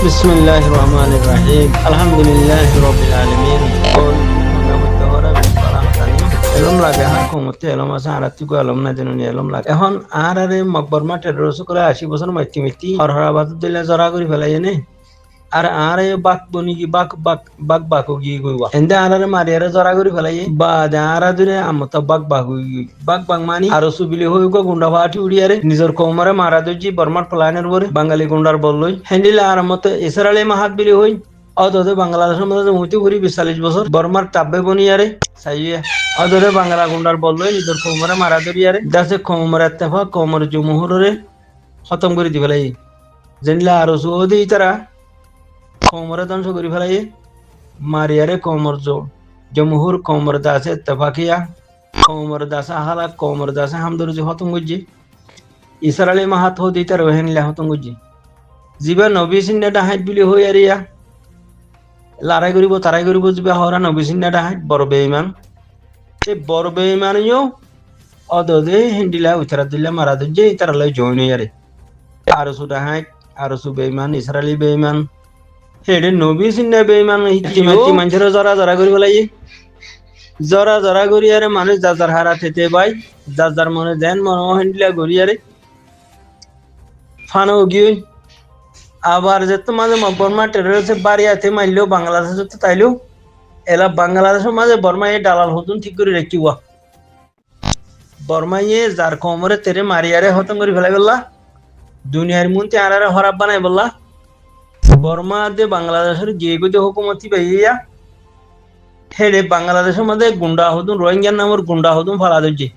বিসমিল্লাহির রহমানির রহিম আলহামদুলিল্লাহি রাব্বিল আলামিন কোন নামতহরা বিসলামতানি এলম লাগে হা কমতে এলম আছে আরাতি কো এলম না জানুনি এলম লাগে এখন আরে মকবরমা টেরোস করে 80 বছর মাইতি মিতি হরহরাবাদ দিলে জরা করি ফেলাই নে আর বাক বনি কি বাক গি গইবা এন্দে আরে মারিয়ারে জরা করি ফেলাই বা আরা দিনে আমতা বাক মানি আরো সুবিলি হই গো গুন্ডা ফাটি উড়িয়ারে নিজর কোমরে মারা দজি বর্মার প্লানের বরে বাঙালি গুন্ডার বললই হ্যান্ডিলে আর মতে ইসরায়েলি মাহাত বিলি হই অদদে বাংলাদেশের মধ্যে মুতি ঘুরি 42 বছর বর্মার তাব্বে বনিয়ারে সাইয়া অদদে বাংলা গুন্ডার বললই নিজর কোমরে মারা দরিয়ারে দাসে কোমরে তেফা কোমর জুমহুরে খতম করে দি ফেলাই জেনলা আরো সুদি তারা কোমরে ধ্বংস করে ফেলাই মারিয়ারে কোমর জমহুর কোমর দাসে তেফাকিয়া কোমর দাসা হালা কোমর দাসা হামদরজি খতম করজি ইসরায়েলি মাহাত হদি তার ওহেনলা খতম করজি জিবা নবী সিন্নাটা হাইট বিলি হই আরিয়া লড়াই করিব তারাই করিব জিবা হরা নবী সিন্নাটা হাইট বড় বেঈমান এই বড় বেঈমানিও অদদে হিন্দিলা উতরা দিল্লা মারা দজে তারা লই জয়েন ইয়ারে আর সুদা হাইট আর সু বেঈমান ইসরায়েলি বেঈমান হেডে নবী সিন্না বেঈমান হিতিমাতি মানুষের জরা করি বলাই জরা করি আরে মানুষ যার হারা থেতে ভাই যার মনে দেন মনে হিন্দিলা করি আরে ফানো গিয়ে আবার যে তোমাদের বর্মা টেরোরিস্ট বাড়িয়াতে মারলেও বাংলাদেশে তো তাইলেও এলা বাংলাদেশের মাঝে বর্মা এ দালাল হতুন ঠিক করে রেখিবা বর্মা এ যার কোমরে তেরে মারিয়ারে হতম করে ফেলাই বললা দুনিয়ার মন্ত্রী আরারে হরাব বানাই বললা বর্মা দে বাংলাদেশের গিয়ে গিয়ে হুকুমতি পাইয়া হেডে বাংলাদেশের মধ্যে গুন্ডা হতুন রোহিঙ্গার নামের গুন্ডা হতুন ফালা দিচ্ছে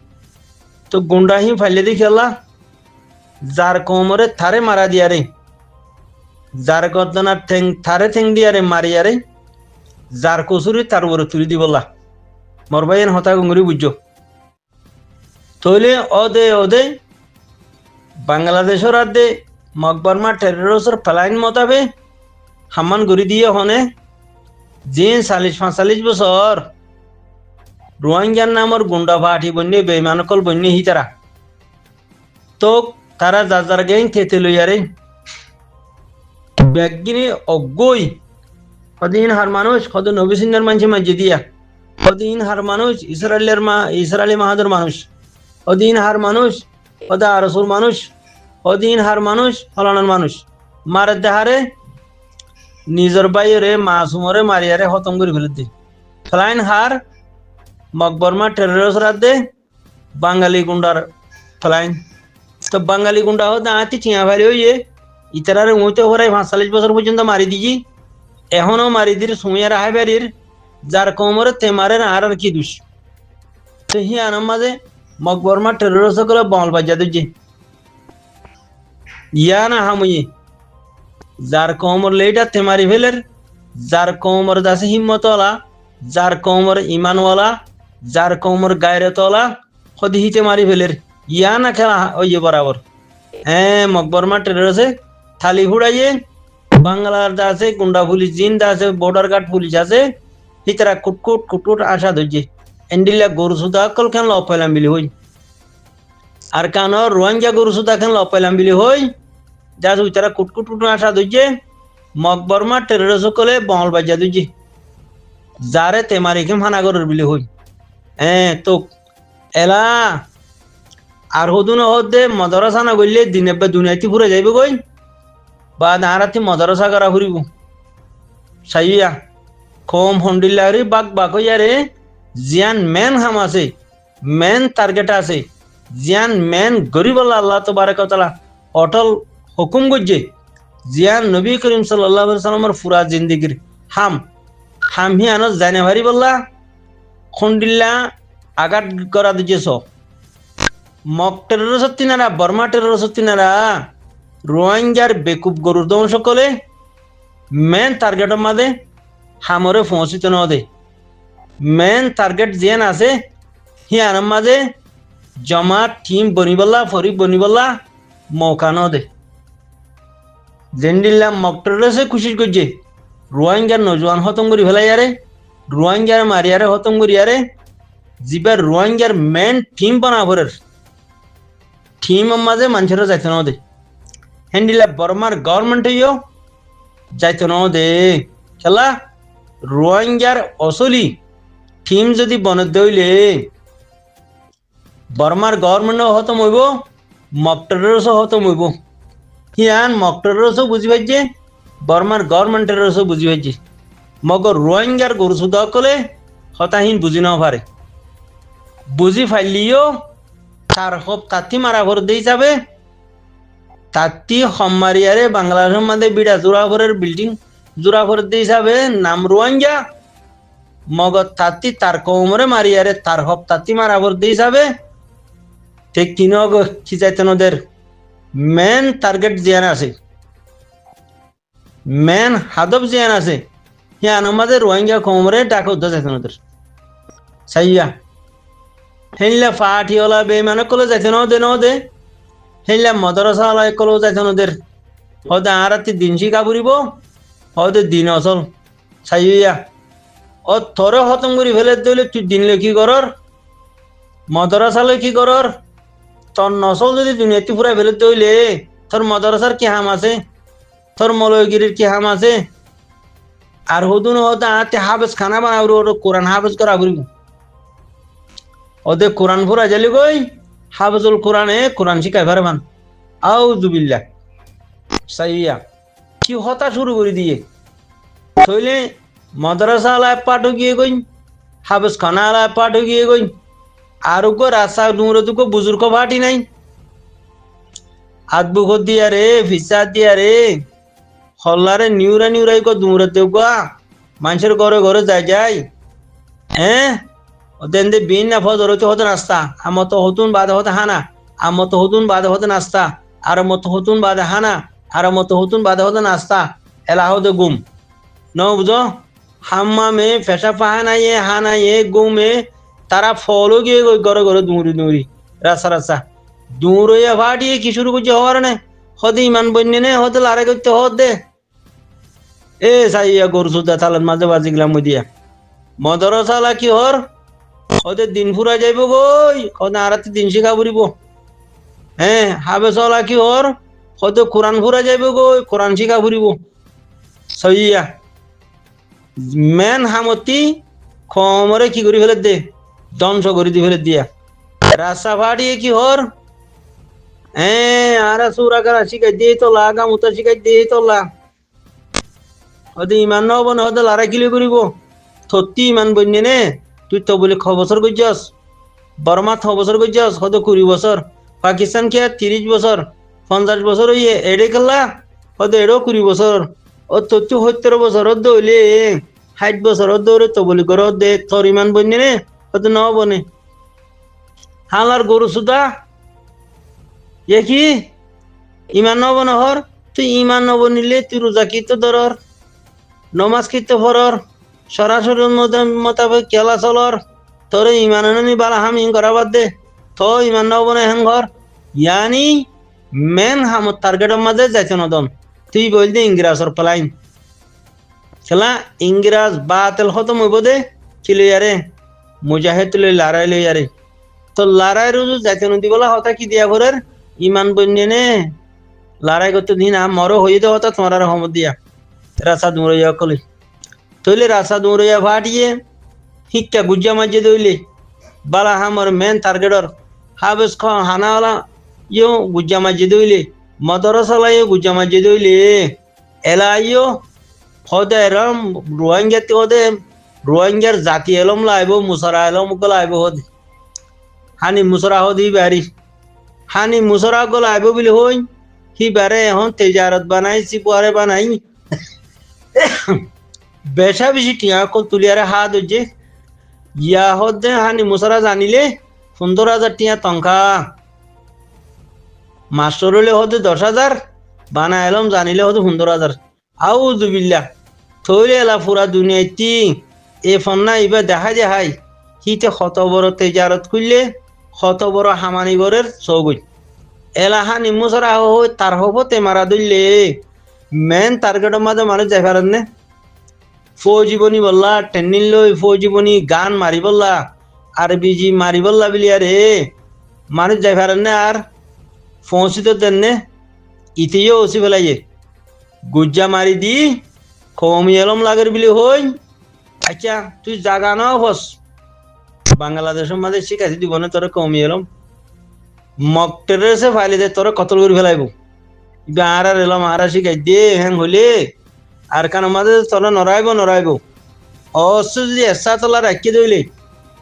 তো গুন্ডা হি ফাইলে দিয়ে খেলা যার কোমরে থারে মারা দিয়ারে যার গর্দনা থারে ঠেং দিয়ারে মারিয়ারে যার কসুরি তার উপরে তুলি দি বললা মরবাইন হতা গুঙ্গুরি বুঝছো তৈলে অদে বাংলাদেশের আদে মকবরমা টেরোরিস্টের প্ল্যান মতাবে হামান গড়ি দিয়ে হনে যে 40-45 বছর রোহিঙ্গার নামর গুন্ডা ফাটি বন্যে বেইমানকল বন্যে হি তারা তো তারা যার গেং থেতে লইয়ারে ব্যাগিনি অগই কদিন হার মানুষ কত নবিসিন্নার মানুষ মাঝে দিয়া কদিন হার মানুষ ইসরায়েলি মাহাদুর মানুষ কদিন হার মানুষ কদা আরসুর মানুষ কদিন হার মানুষ ফলানোর মানুষ মারে দেহারে নিজের বাইরে মাসুমরে মারিয়ারে খতম করে ফেলে দি ফ্লাইন হার মকবরমা টেরোরিস্ট রাতে বাঙালি গুন্ডার ফ্লাইন তো বাঙালি গুন্ডা হতে আতি চিয়া ভারি হইয়ে ইতারারে উঁতে হরাই 45 বছর পর্যন্ত মারি দিজি এখনো মারি দির সুমিয়ার হাইবারির যার কোমরে তে মারে না আর কি দুষ তো হি আনার মাঝে মকবরমা টেরোরিস্ট করে বল বাজা দিজি ইয়া না হামুয়ে যার কোমর লেটা তে মারি ফেলের যার কোমর দাসে হিম্মতওয়ালা যার কোমর ইমানওয়ালা যার কোমর গায়রতওয়ালা খদি হিতে মারি ফেলের ইয়া না খেলা ওই বরাবর হ্যাঁ মকবরমা টেরোরিস্টে থালি হুড়াইয়ে বাংলার আছে গুন্ডা পুলিশ জিন আছে বর্ডার গার্ড পুলিশ আছে হিতারা কুটকুট আশা ধরছে এন্ডিলা গরু সুদা কল কেন লপাইলাম বিলি হই আর কেন রোহিঙ্গা গরু সুদা কেন লপাইলাম বিলি হই যা তারা কুটকুট আশা ধরছে মকবরমা টেরোরিস্ট কলে বহল বাজা ধরছে যারে তেমারি খেম হানাগরের বিলি হই হ্যাঁ তো এলা আর হদুন হদে মদরসা না গইলে দিনে দুনিয়াতে ফুরে যাইবে কই বা নারাতি মদরসা করা ফুরিব সাইয়া কম হন্ডিল্লারি বাক ইয়ারে জিয়ান মেন হাম আছে মেন টার্গেট আছে জিয়ান মেন গরিব আল্লাহ তবারক ওয়া তাআলা অটল হুকুম গজ্জে জিয়ান নবী করিম সাল্লাল্লাহু আলাইহি সাল্লামের পুরা জিন্দেগির হাম হি আনো জানুয়ারি বললা খন্ডিল্লা আঘাত করা দিয়েছ মক টেরোরিস্ট তিনারা বর্মা টেরোরিস্ট তিনারা রোহিঙ্গার বেকুব গরুর ধ্বংস করে মেন টার্গেটের মাঝে হামরে পৌঁছিত ন দে মেন টার্গেট যেন আছে হিয়ার মাঝে জমা টিম বনিবল্লা ফরিক বনিবল্লা মৌকা ন দে জেন্ডিল্লা মক টেরোরিস্টে খুশি করছে রোহিঙ্গার নজওয়ান খতম করি ফেলাইয়ারে রোহিঙ্গার মারিয়ারে খতম করিয়ারে জিবার রোহিঙ্গার মেন টিম বানাবরের টিম মাঝে মানুষেরা যাইতে ন দে হ্যান্ডিলা বর্মার গভর্নমেন্ট যাইতো ন দে খেলা রোহিঙ্গার অসলি থিম যদি বনত দইলে বর্মার গভর্নমেন্ট খতম হইব মক টেররিস্টও খতম হইব হিয়ান মক টেররিস্টও বুঝি পাইছে বর্মার গভর্নমেন্ট টেররিস্টও বুঝি পাইছে মগর রোহিঙ্গার গরু সুদা কলে হতাহীন বুঝি নাও পারে বুঝি ফাইলিও তার হব তাঁতি মারা ভর দিয়ে যাবে তাঁতি সম্মারিয়ারে বাংলাদেশের মধ্যে বিড়া জোড়াভরের বিল্ডিং জোড়াভর দিয়ে যাবে নাম রোহিঙ্গা মগর তাঁতি তার কৌমরে মারিয়ারে তার হব তাঁতি মারা ভর দিয়ে যাবে ঠিক কিনগ খিচাইতনদের মেন টার্গেট জিয়ান আছে মেন হাদব জিয়ান আছে হিয়ান আমাদের রোহিঙ্গা কৌমরে ডাকা উদ্ধার যাইতনদের সাইয়া হেনলা ফাটিওলা বেমানে কলে যাইতে ন দে হেনলা মদরসাওয়ালা কলেও যাইতে নদের হদে আরাতি দিন শিকা ফুরিব হদে দিন অচল সাইয়া ও থরে খতম করে ফেলে দিলে তুই দিনলে কি করর মদরসালে কি করর তোর নসল যদি দুনিয়াতে ফুরাই ফেলে দিলে তোর মদরসার কি হাম আছে তোর মলয়গিরির কি হাম আছে আর হদুন হতে আতে হাফেজ খানা বানাবো কোরআন হাফেজ করা ফুরিব ওদের কোরআন ফুরা জালি গই হাফেজুল কোরআন শিখাই পারে মান আউযুবিল্লাহ সাইয়া কি হতা শুরু করে দিয়ে তইলে মাদ্রাসা আলায় পাঠো গিয়ে গই হাফেজ খানা আলায় পাঠো গিয়ে গই আর গো রাস্তা নুরে দুকো বুজুর্গ ফাটি নাই আদবুক দিয়া রে ফিসা দিয়া রে হল্লারে নিউরাই গো দুমরে দেব গা মানুষের ঘরে ঘরে যায় হ্যাঁ ওদের বিন না ফজর হতে নাস্তা আমতো হতুন বাদে হতে হানা আমতো হতুন বাদে হতে নাস্তা আর মতো হতুন বাদে হানা আর মতো হতুন বাদে হতে নাস্তা এলা হতে গুম ন বুঝো হাম্মামে ফেসা হানাইয়ে গুমে তারা ফলো গিয়ে ঘরে ঘরে দৌড়ি রাস্তা দৌড়ইয়া ফাটিয়ে কি শুরু করছে হওয়ার নে হতে ইমান বন্যে নে হতে লারে করতে হত দে এ সাইয়া গরু সুদা তালার মাঝে বাজি গেলাম দিয়া মদরসালা কি হর ওদের দিন ফুরা যাইব গই ওদের আরাতে দিন শিখা ফুরিব হ্যাঁ হাবেসলা কি হর হয়তো কোরআন ফুরা যাইব গই কোরআন শিখা ফুরিব সইয়া মেন হামতি খমরে কি করি ফেলে দে ধ্বংস করে দি ফেলে দিয়া রাস্তা ফাটিয়ে কি হর হ্যাঁ আর সুরা করা শিখাই দিয়ে তোলা গামুতা শিখাই দিয়ে তোলা হয়তো ইমান নহব না হয়তো লারা কিলি করিব সত্যি ইমান বন্যে নে তুই তো বলে 6 বছর গজ্জাস বর্মা 6 বছর গজ্জাস হয়তো 20 বছর পাকিস্তান কে 30 বছর 50 বছর হইয়ে এড়ে গেলা হয়তো এড়ো 20 বছর ও তো 70 বছর দইলে 60 বছর দৌড়ে তো বলি করো দে তোর ইমান বন্যে নে হয়তো ন বনে হালার গরু সুদা এ কি ইমান নব নহর তুই ইমান নব নিলে তুই রোজা কি তো ধরর নমাজ কি তো ফরর সরাসরি মোতাবেক খেলা চলর তোর ইমান নি বালা হাম ইন করা বাদ দে তো ইমান নব না হেন ঘর ইয়ানি মেন হাম টার্গেটের মাঝে যাইতে নদন তুই বল দে ইংরাজর প্লাইন খেলা ইংরাজ বাতিল খতম হইব দে চিলে ইয়ারে মুজাহিদ লই লড়াই লই ইয়ারে তো লড়াই রুজু যাইতে নদী বলা হতা কি দিয়া ঘরের ইমান বন্যে নে লড়াই করতে দিন মরো হয়ে দে হতা তোমার রহমত দিয়া রাসা দুমরইয়া কলি তইলে রাসা দুমরইয়া ফাটিয়ে শিক্ষা গুজ্জা মাঝে দইলে বালা হামর মেন টার্গেটর হাবেস খ হানাওয়ালা ইও গুজ্জা মাঝে দইলে মদরসালা ইও গুজ্জা মাঝে দইলে এলা ইও হদে এরম রোহিঙ্গাতে হদে রোহিঙ্গার জাতি এলম লাইব মুসরা এলম লাইব হদে হানি মুসরা হদি বাড়ি হানি মুসরা গো লাইব বলে হই হি বারে এখন তেজারত বানাই সিপুয়ারে বানাই বেশা বেশি টিয়া কল তুলিয়ারে হাত হচ্ছে ইয়া হদে হানি মুসরা জানিলে 15,000 টিয়া টঙ্কা মাস্টার হলে হতে 10,000 বানা এলম জানিলে হতে 15,000 আউযুবিল্লাহ থইলে এলা পুরা দুনিয়াতে এ ফন্না ইবা দেখা যায় হিতে কত বড় তেজারত করলে কত বড় হামানিগরের চৌগুই এলা হানি মুসরা হই তার হবতে মারা দিলে মেন টার্গেটের মাঝে মানুষ যাই পারেন না ফৌজীবনী বললা টেনিল লই ফৌজীবনী গান মারি বললা আর বিজি মারি বললা বিলি আরে মানুষ যাই পারেন না আর পৌঁছিত দেন নে ইতিও ওসি ফেলাইয়ে গুজ্জা মারি দি কমি এলম লাগের বিলি হই আচ্ছা তুই জাগা নাও হস বাংলাদেশের মাঝে শিখাইছি দিব না তোর কমি এলম মক টেরেসে ফাইলে দে তোর কতল করে ফেলাইব ইবা আর এলম আর শিখাই দে হ্যাং হইলে আর কান মাঝে তোর নড়াইব অস যদি এসা তোলা রাখি দইলে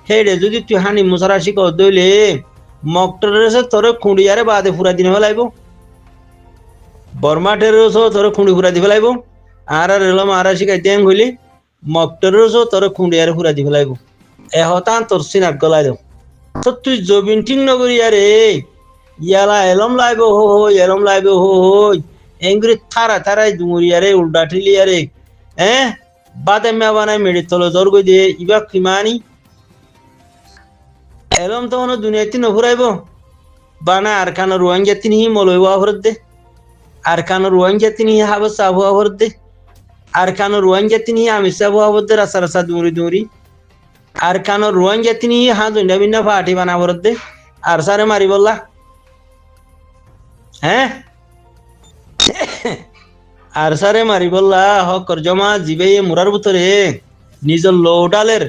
হেডে যদি তুই হানি মুসারা শিখ দইলে মক টেরেসে তোর খুঁড়িয়ারে বাদে ফুরা দিনে ফেলাইব বর্মা টেরেসও তোর খুঁড়ি ফুরা দি ফেলাইব আর এলম আর শিখাই দে হইলে মক টেরেসও তোর খুঁড়িয়ারে ফুরা দি ফেলাইব এহতান তোর সিনাট গলাই দেব তো তুই জবিন ঠিক নগরী আরে ইয়ালা এলম লাইব এলম লাইব এঙ্গুরি থারাই ডুঙুরি আরে উল্টা ঠিলি আরে বাদে মেবানাই মেডি তলে জোর গই দিয়ে ইবা কিমানি এলম তো কোনো দুনিয়াতে নফুরাইব বানা আর খান রোহিঙ্গা তিনি মলই ওয়াহরত দে আর খান রোহিঙ্গা তিনি হাবে সাবু ওয়াহরত দে আর খান রোহিঙ্গা তিনি আমি সাবু ওয়াহরত দে রাসা দুরি আর খান রোহিঙ্গা তিনি হা দুনিয়া বিনা ফাটি বানা ওয়াহরত দে আর সারে মারি বললা আর সারে মারি বললা হকর জমা জিবে মুরার ভিতরে নিজের লৌডালের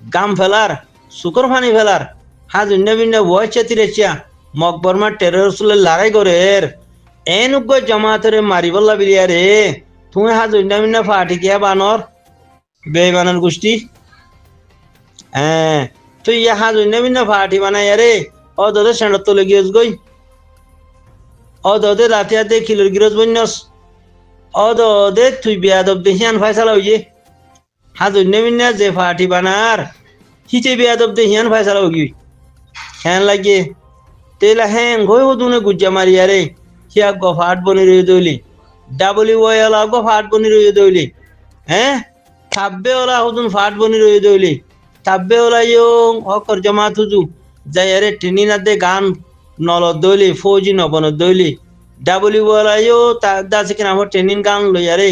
গাম ফেলার শুকর ফানি ফেলার হা দুনিয়া বিনা বয়সে তিরেছিয়া মকবরমা টেরোরসুলের লড়াই করের এনুগ জমাতরে মারি বললা বিলিয়ারে তুমি হা দুনিয়া বিনা ফাটি কিয়া বানর বেইমানের গোষ্ঠী তুই ইয়া হা দুনিয়া বিনা ফাটি বানাই আরে ও দোদে সেন্ডর তলে গিয়েছ গই ও দোদে রাতিয়াতে কিলোর গিরজ বন্যস ও দোদে তুই বেয়াদব দেহিয়ান ফাইসালা হইয়ে হা দুনিয়া বিনা যে ফাটি বানার হিচে বেয়াদব দেহিয়ান ফাইসালা হই হ্যাঁ লাগে তেলা হ্যাং হই দুনে গুজ্জা মারি আরে হিয়া গফাট বনি রই দইলি WOL গফাট বনি রই দইলি থাব্বে ওলা হুদুন ফাট বনি রই দইলি থাব্বে ওলা ইয়ো হকর জমা তুজু যাই আরে টিনি না দে গান নল দইলি ফৌজি নবন দইলি WOL ইয়ো তা দাসে কিনা আমার ট্রেনিং গান লই আরে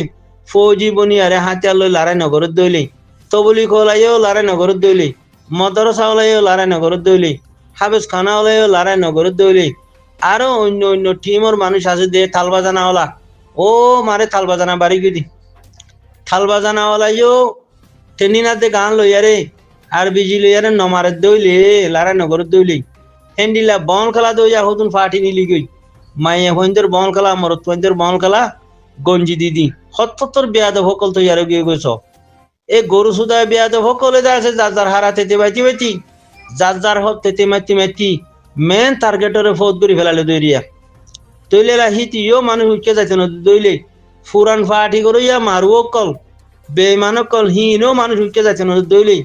ফৌজি বনি আরে হাতিয়ার লই লারাই নগর দইলি তবলি কলা ইয়ো লারাই নগর দইলি মদরসা ওলা ইয়ো লারাই নগর দইলি হাবেস খানা ওলা ইয়ো লারাই নগর দইলি আরো অন্য টিমর মানুষ আছে দে থাল বাজানা ওলা ও মারে থাল বাজানা বাড়ি গিয়ে দি থাল বাজানা ওলা ইয়ো ট্রেনিং দে গান লই আরে আর বিজি লই আরে নমারে দইলি লারাই নগর দইলি হেন্ডিলা বন খেলা দইয়া হতুন ফাটি নিলি গই মাইয়া হইন্দর বন খেলা মরত হইন্দর বন খেলা গঞ্জি দিদি হত্তর বেয়াদ ভকল তো ইয়ারে গিয়ে গেছ এ গরু সুদা বেয়াদ ভকলে আছে যার হারা তেতে বাইতি যার হত তেতে মাতি মেন টার্গেটরে ফৌদ করে ফেলালে দইরিয়া তৈলেলা হিতিও মানুষ উঠকে যাইতে না দইলে ফুরান ফাটি করিয়া মারু কল বেমান কল হিনও মানুষ উঠকে যাইতে না দইলে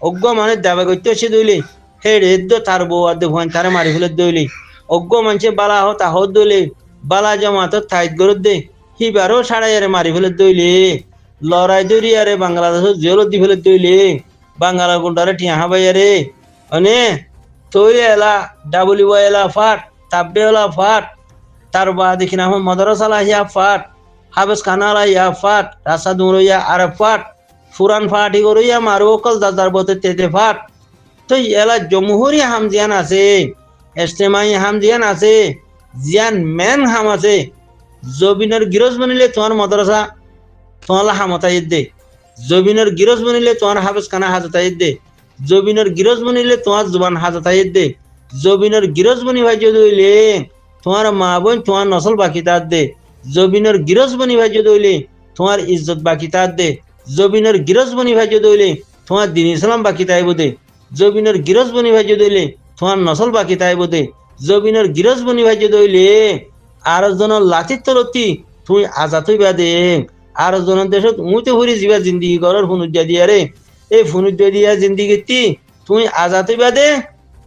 অজ্ঞ মানে দাবা করতে সে দইলে হেড়ে তার বউ আদে ভয় তারে মারি ফেলে দইলে অজ্ঞ মানুষে বালা হত আহত দইলে বালা জমা তো থাইত গরত দে হিবারও সাড়াইয়ারে মারি ফেলে দইলে লড়াই দরিয়ারে বাংলাদেশের জেলত দি ফেলে দইলে বাংলা গুন্ডারে টিয়া হাবাইয়ারে মানে তৈরি এলা WOL ফাট তাব্বে ওলা ফাট তার বা দেখি না মদরসালা ইয়া ফাট হাবেস খানালা ইয়া ফাট রাসা দুরইয়া আরে ফাট ফুরান ফাটি করইয়া মারু কল দাদার বতে তেতে ফাট তো এলা জমহুরি হামজিয়ান আছে এস্তেমাই হামজিয়ান আছে জিয়ান মেন হাম আছে জবিনের গিরজ বনিলে তোমার মদরসা তোমার হামতাই দে জবিনের গিরজ বনিলে তোমার হাবেস খানা হাজতাই দে জবিনের গিরজ বনিলে তোমার জুবান হাজতাই দে জবিনের গিরজ বনি ভাই দইলে তোমার মা বোন তোমার নসল বাকি তার দে জবিনের গিরজ বনি ভাই দইলে তোমার ইজ্জত বাকি তার দে জবিনের গিরজ বনি ভাই দইলে তোমার দিন ইসলাম বাকি তাইব দে জবিনের গিরজ বনি ভাই দইলে তোমার নসল বাকি তাইব দে জবিনের গিরজ বনি ভাই দইলে আর জন লাঠির তলতি তুই আজাদ হইবা দে আর জন দেশত উঁতে ঘুরি যাবা জিন্দিগি করার ফুনুজ্জা দিয়া রে এই ফুনুজ্জা দিয়া জিন্দিগিতি তুই আজাদ হইবা দে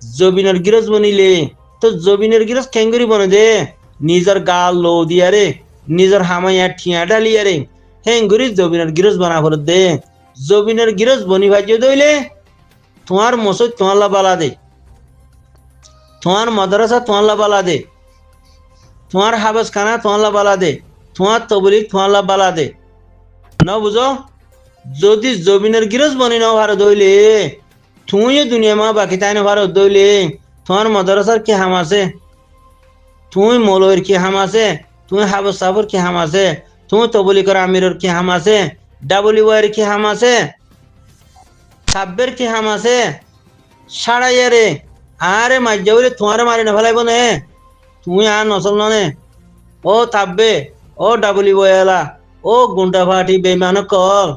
জবিনের গিরজ বনিলে তো জবিনের গিরজ খেঙ্গুরি বনে দে নিজের গাল লো দিয়া রে নিজের হামাইয়া ঠিয়া ডালিয়া রে হেঙ্গুরি জবিনের গিরজ বানা করে দে জবিনের গিরজ বনি ভাজ্য দইলে তোমার মসজিদ তোমার বালা দে তোমার মাদ্রাসা তোমার বালা দে তোমার হাবেস খানা তোমার বালা দে তোমার তবলিগ তোমার বালা দে ন বুঝো যদি জবিনের গিরজ বনি ন ভারত দইলে তুইও দুনিয়া মা বাকি তাই না ভারত দইলে তোমার মাদ্রাসার কি হাম আছে তুই মৌলবীর কি হাম আছে তুই হাবেস সাবর কি হাম আছে তুমি তো বলি করে আমিরের কি হাম আছে, ডাব্লিউআর কি হাম আছে, সাব্বের কি হাম আছে, সাড়াইয়ারে আরে মাইজা বলে তোমার মারি না ফেলাইব নে, তুমি আর নচল নে। ও থাকবে, ও ডাবলি বয়ালা, ও গুন্ডা ফাটি বেমান কল,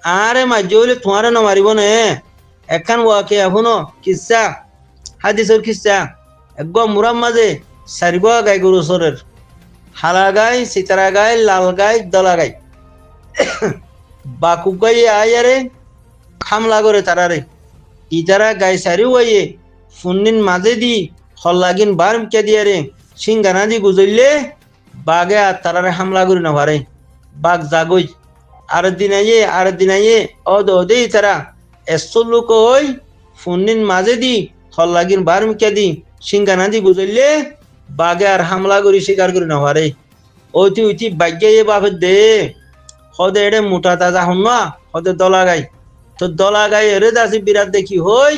আরে মাইজা বলে তোমার না মারিব নে। একখান ওয়াকে এখনো কিসা, হাদিসের কিসা, একদম মুরাম মাঝে সারিব গাই গরু সরের, হালা গাই, সিতারা গাই, লাল গাই, দলা গাই, বাকুক গাই আয়ারে খামলা করে তারারে, ইতারা গাই সারিও গাইয়ে ফুন্নিন মাঝে দি হল্লাগিন বার মিকে দিয়ে রে সিংগানা দি গুজরলে বাঘে আর তারারে হামলা করি না পারে, বাঘ জাগই আর দিন আইয়ে অদে তারা এসল লোক ওই ফুন্নিন মাঝে দি হল্লাগিন বার মিকে দি সিংগানা দি গুজরলে বাঘে আর হামলা করি শিকার করি না পারে। ওইটি বাগ্যে বাপের দে হদে এড়ে মোটা তাজা হন না হদে দলা গাই, তো দলা গাই এরে দাসি বিরাট দেখি হই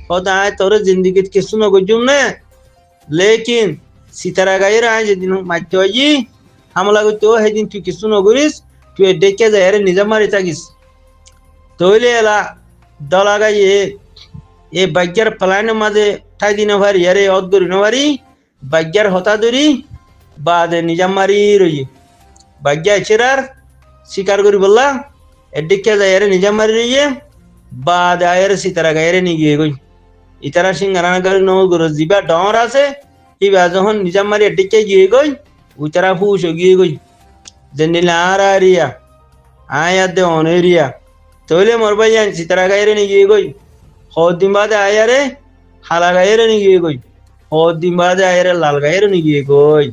হদে আয় তোর জিন্দিগিত কিছু নগজুম নে, লেকিন সিতারা গাইয়ের আয় যেদিন মারতে হয় হামলা করতে সেদিন তুই কিছু নগরিস, তুই ডেকে যায় এরে নিজে মারি থাকিস। তৈলে এলা দলা গাইয়ে এ বাগ্যার প্লানের মাঝে ঠাই দিন পারি আরে অদ করি নারি বাগ্যার হতা ধরি বাদে নিজাম মারি রই বাগ্যা এছেরার শিকার করি বললা এদিকে যায় এরে নিজাম মারি রইয়ে বাদে আয়ের সিতারা গাইরে নিয়ে গিয়ে গই ইতারা সিংহারান গাড়ি নগর জিবা ডর আছে ইবা যখন নিজাম মারি এদিকে গিয়ে গই উতারা ফুস গিয়ে গই যে নীলা আর আরিয়া আয়া দে অনেরিয়া তৈলে মরবাই যান সিতারা গাইরে নিয়ে গিয়ে গই হদিন বাদে আয়ারে হালা গাইরে নিয়ে গিয়ে গই হদিন বাদে আয়ারে লাল গাইরে নিয়ে গিয়ে গই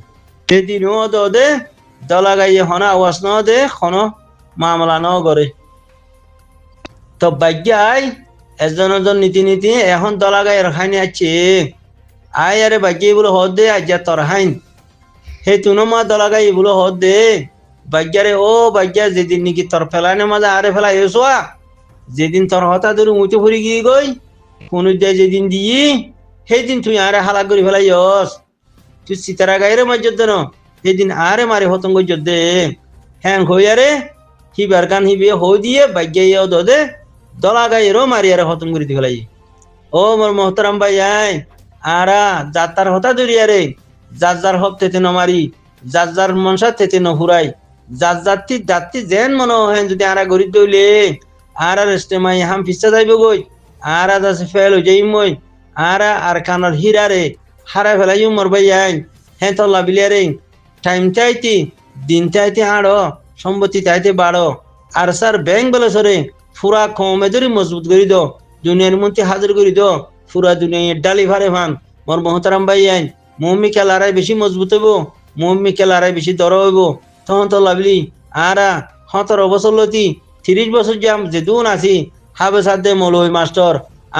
সেদিনও দে দলা গাইয়ে হনা আওয়াজ ন দে খন মামলা ন করে। তো বাগ্যাই এজন নীতি নীতি এখন দলা গায়ের খাইনি আছে আয় আরে বাগ্যে বলে হদ দে আজ তোর হাইন হে তুনো মা দলা গাই বলে হদ দে বাগ্যারে ও বাগ্যা যেদিন নাকি তোর ফেলানে মাঝে আরে ফেলা এসোয়া যেদিন তোর হতা ধরে মুচে ফুরি গিয়ে গই কোন যেদিন দিয়ে সেদিন তুই আরে হালা করে ফেলাই তুই সিতারা গাইরে মাজ্জত দেন সেদিন আরে মারে হতঙ্গ দে হ্যাং হই আরে হিবার গান হিবে হই দিয়ে বাগ্যাইও দে দলা গাইরও মারি আরে হতম করে দি ফেলাই। ও মোর মোহতারাম ভাই আই আরা যাত্রার হতা ধরি আরে যার যার হব তেতে নমারি যার যার মনসা তেতে নহুরাই যার যাত্রী যেন মনে হেন যদি আরা গরিব দইলে আরা রেস্টে মাই হাম ফিসা যাইব গই আরা যাচ্ছে ফেল হয়ে যাই মই আরা আর কানর হিরারে হারা ফেলাই মোর ভাই আই হ্যাঁ তো লাভিলে রে টাইম চাইতি দিন চাইতে আড়ো সম্পত্তি চাইতে বাড়ো আর স্যার ব্যাংক বলে সরে ফুরা কমে ধরে মজবুত করি দো দুনিয়ার মধ্যে হাজির করি দো ফুরা দুনিয়ার ডালি ভারে ভান মোর মোহতারাম ভাই আইন মম্মি খেলারাই বেশি মজবুত হইব মম্মি খেলারাই বেশি দর হইব তখন তো লাভলি আরা 17 বছর লতি 30 বছর যাম যে দুন আছি হাবে সাদে মলই মাস্টার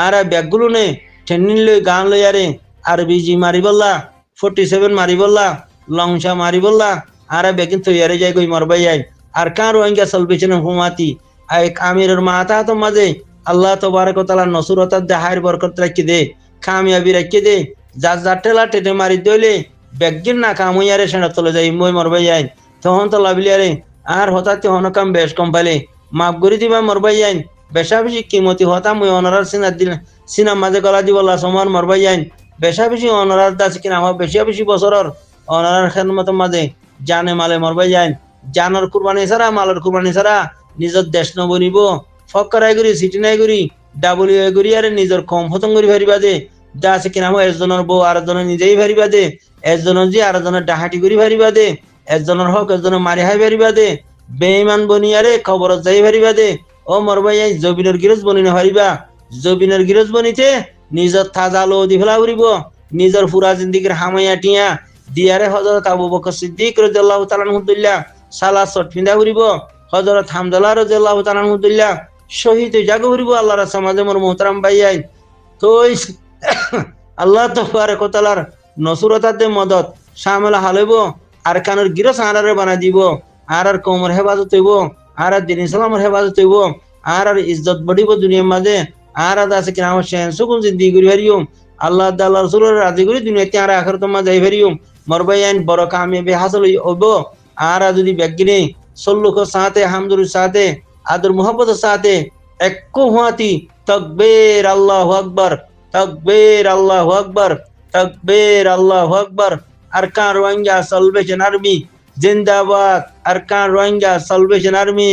আরা ব্যাগগুলো নে ট্রেনিং লই গান লই আরে আর বিজি মারি বললা 47 মারি বললা লংসা মারি বললা আরা বেকিন তৈয়ারে যাই কই মরবাই আইন আর কার রোহিঙ্গা সলভেশন হুমাতি এক আমিরের মাথা তো মাঝে আল্লাহ তবারক ওয়া তাআলা নসরত দে হায়ের বরকত রাখি দে কামিয়াবি রাখি দে যার যার টেলা টেটে মারি দইলে বেগিন না কাম হইয়ারে সেটা চলে যাই মই মরবাই আইন তখন তো লাভলি আরে আর হঠাৎ হনকাম বেশ কম পাইলে মাফ করে দিবা মরবাই আইন বেশা বেশি কিমতি হতা মই অনারার সিনা মাঝে গলা দিবলা সমান মরবাই আইন বেশা বেশি অনারার দাস কিনা আমার বেশি বছরের অনারার খেদমত মাঝে জানে মালে মরবাই আইন জানর কুরবানি ছাড়া মালের কুরবানি ছাড়া নিজের দেশ নবনিব ফকরাই করি সিটি নাই করি ডাবলিউ করি আরে নিজের কম হতম করি ভারিবা দে দাস কিনা আমার একজনের বউ আরেকজনের নিজেই ভারিবা দে একজনের যে আরেকজনের ডাহাটি করি ভারিবা দে একজনের হক একজনের মারি হাই ভারিবা দে বেঈমান বনিয়ারে খবরত যাই ভারিবা দে ও মরবাই আই জবিনের গিরজ বনি না ভারিবা জবিনের গিরজ বনিতে নিজের তাজা লো দি ফেলা উড়িব নিজের পুরা জিন্দিগির হামাইয়া টিয়া দিয়ারে হযরত আবু বকর সিদ্দিক রাদিয়াল্লাহু তাআলা আনহুল্লাহ সালা সট ফিন্দা উড়িব হযরত হামজালা রাদিয়াল্লাহু তাআলা আনহুল্লাহ শহীদ জাগো উড়িব আল্লাহর সমাজে মোর মোহতারাম ভাই আই তো আল্লাহ তবারক ওয়া তাআলার নসরতাতে মদত শামিল হালইব আর কানের গিরস আরারে বানা দিব আর কওমের হেফাজত হইব আর দিন ইসলামের হেফাজত হইব আর ইজ্জত বড়িব দুনিয়ার মাঝে আর আছে কিনা আমার শেন সুকুন জিন্দেগি করি হারিয়ম আল্লাহ তাআলা রাসূলের রাজি করি দুনিয়াতে আর আখিরাত মাঝে যাই হারিয়ম মরবাই আইন বড় কামিয়াবি হাসিল হইব আর যদি ব্যাগিনে सल्लुको साथे हामदुर साथे आदर मोहब्बत साथे एक्को हुआती तकबीर अल्लाहु अकबर तकबीर अल्लाहु अकबर तकबीर अल्लाहु अकबर अरकान रोहिंग्या सल्वेशन आर्मी जिंदाबाद अरकान रोहिंग्या सल्वेशन आर्मी